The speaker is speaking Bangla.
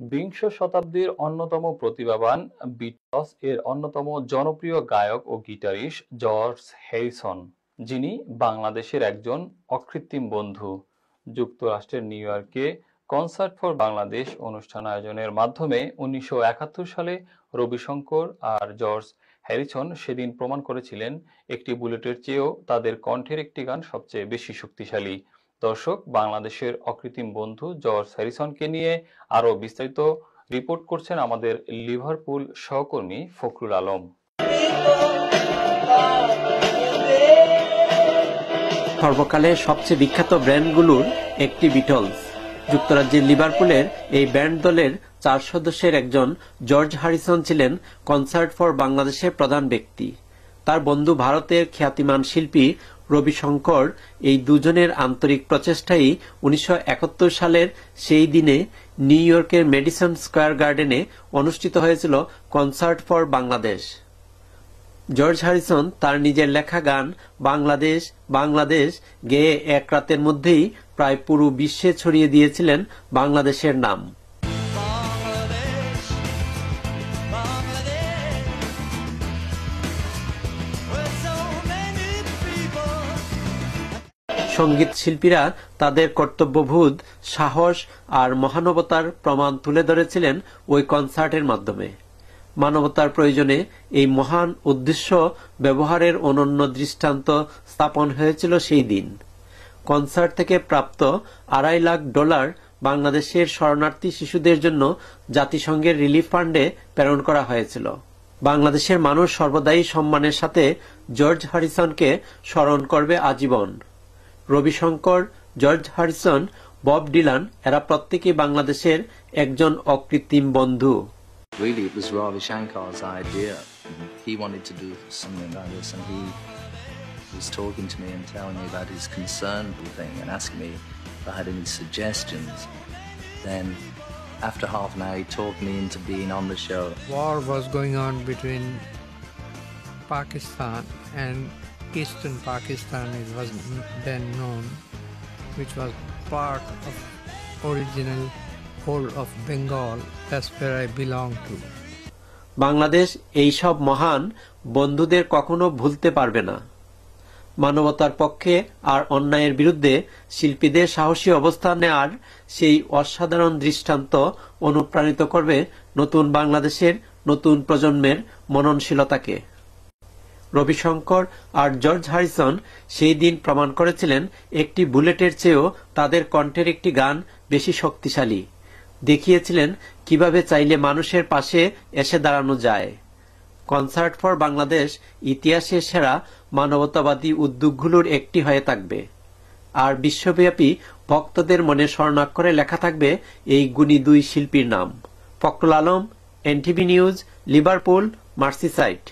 বিংশ শতাব্দীর অন্যতম প্রতিভাবান বিটলস এর অন্যতম জনপ্রিয় গায়ক ও গিটারিস্ট জর্জ হ্যারিসন, যিনি বাংলাদেশের একজন অকৃত্রিম বন্ধু। যুক্তরাষ্ট্রের নিউ ইয়র্কে কনসার্ট ফর বাংলাদেশ অনুষ্ঠান আয়োজনের মাধ্যমে 1971 সালে রবিশঙ্কর আর জর্জ হ্যারিসন সেদিন প্রমাণ করেছিলেন একটি বুলেটের চেয়েও তাদের কণ্ঠের একটি গান সবচেয়ে বেশি শক্তিশালী। দর্শক, বাংলাদেশের অকৃত্রিম বন্ধু জর্জ হ্যারিসনকে নিয়ে আরো বিস্তারিত রিপোর্ট করছেন আমাদের লিভারপুল সহকর্মী ফখরুল আলম। সর্বকালের সবচেয়ে বিখ্যাত ব্যান্ডগুলোর একটি বিটলস। যুক্তরাজ্যের লিভারপুলের এই ব্যান্ড দলের 4 সদস্যের একজন জর্জ হ্যারিসন ছিলেন কনসার্ট ফর বাংলাদেশের প্রধান ব্যক্তি। তার বন্ধু ভারতের খ্যাতিমান শিল্পী রবিশঙ্কর, এই দুজনের আন্তরিক প্রচেষ্টায় 1971 সালের সেই দিনে নিউ ইয়র্কের মেডিসন স্কয়ার গার্ডেনে অনুষ্ঠিত হয়েছিল concert for Bangladesh. George Harrison তার নিজের লেখা গান বাংলাদেশ বাংলাদেশ গেয়ে এক রাতের মধ্যেই প্রায় পুরো বিশ্বে ছড়িয়ে দিয়েছিলেন বাংলাদেশের নাম। সঙ্গীত শিল্পীরা তাদের কর্তব্যবোধ, সাহস আর মহানুভবতার প্রমাণ তুলে ধরেছিলেন ওই কনসার্টের মাধ্যমে। মানবতার প্রয়োজনে এই মহান উদ্দেশ্য ব্যবহারের অনন্য দৃষ্টান্ত স্থাপন হয়েছিল সেই দিন। কনসার্ট থেকে প্রাপ্ত $2.5 লাখ বাংলাদেশের শরণার্থী শিশুদের জন্য জাতিসংঘের রিলিফ ফান্ডে প্রেরণ করা হয়েছিল। বাংলাদেশের মানুষ সর্বদাই সম্মানের সাথে জর্জ হ্যারিসনকে স্মরণ করবে আজীবন। Ravishankar, George Harrison, Bob Dylan এরা প্রত্যেকেই বাংলাদেশের একজন অকৃত্রিম বন্ধু। Really, it was Ravi Shankar's idea. He wanted to do something like this, and he was talking to me and telling me about his concern with the thing and asking me if I had any suggestions. Then, after half an hour, he talked me into being on the show. War was going on between Pakistan and Eastern Pakistan, it was then known, which was part of original whole of Bengal. That's where I belong to. Bangladesh এই সব মহান বন্ধুদের কখনো ভুলতে পারবে না। মানবতার পক্ষে আর অন্যায়ের বিরুদ্ধে শিল্পীদের সাহসী অবস্থান নেওয়ার সেই অসাধারণ দৃষ্টান্ত অনুপ্রাণিত করবে নতুন বাংলাদেশের নতুন প্রজন্মের মননশীলতাকে। রবিশঙ্কর আর জর্জ হ্যারিসন সেই দিন প্রমাণ করেছিলেন একটি বুলেটের চেয়েও তাদের কণ্ঠের একটি গান বেশি শক্তিশালী। দেখিয়েছিলেন কিভাবে চাইলে মানুষের পাশে এসে দাঁড়ানো যায়। কনসার্ট ফর বাংলাদেশ ইতিহাসের সেরা মানবতাবাদী উদ্যোগগুলোর একটি হয়ে থাকবে, আর বিশ্বব্যাপী ভক্তদের মনে স্বর্ণাক্ষরে লেখা থাকবে এই গুণী দুই শিল্পীর নাম। Fakhrul Alam, NTV news, Liverpool, Merseyside.